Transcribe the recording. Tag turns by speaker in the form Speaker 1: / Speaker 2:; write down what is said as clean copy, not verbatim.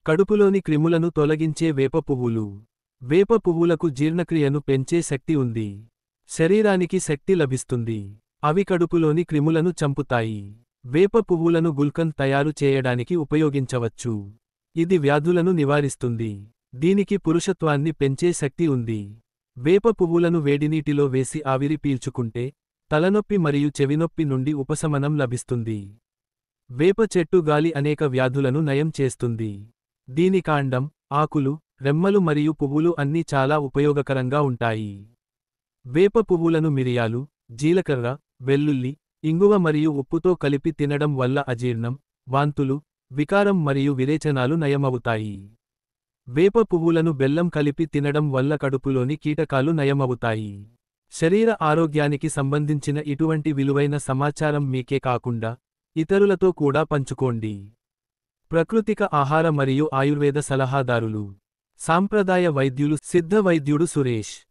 Speaker 1: కడుపులోని క్రిములను తొలగించే వేప పువ్వులు. వేప పువ్వులకు జీర్ణక్రియను పెంచే శక్తి ఉంది. శరీరానికి శక్తి లభిస్తుంది. అవి కడుపులోని క్రిములను చంపుతాయి. వేప పువ్వులను గుల్కన్ తయారు చేయడానికి ఉపయోగించవచ్చు. ఇది వ్యాధులను నివారిస్తుంది. దీనికి పురుషత్వాన్ని పెంచే శక్తి ఉంది. వేప పువ్వులను వేడినీటిలో వేసి ఆవిరి పీల్చుకుంటే తలనొప్పి మరియు చెవినొప్పి నుండి ఉపశమనం లభిస్తుంది. వేప చెట్టు గాలి అనేక వ్యాధులను నయం చేస్తుంది. దీని కాండం, ఆకులు, రెమ్మలు మరియు పువ్వులు అన్నీ చాలా ఉపయోగకరంగా ఉంటాయి. వేప పువ్వులను మిరియాలు, జీలకర్ర, వెల్లుల్లి, ఇంగువ మరియు ఉప్పుతో కలిపి తినడం వల్ల అజీర్ణం, వాంతులు, వికారం మరియు విరేచనాలు నయమవుతాయి. వేప పువ్వులను బెల్లం కలిపి తినడం వల్ల కడుపులోని కీటకాలు నయమవుతాయి. శరీర ఆరోగ్యానికి సంబంధించిన ఇటువంటి విలువైన సమాచారం మీకే కాకుండా ఇతరులతో కూడా పంచుకోండి. ప్రకృతిక ఆహార మరియు ఆయుర్వేద సలహాదారులు. సాంప్రదాయ వైద్యులు సిద్ధ వైద్యుడు సురేష్.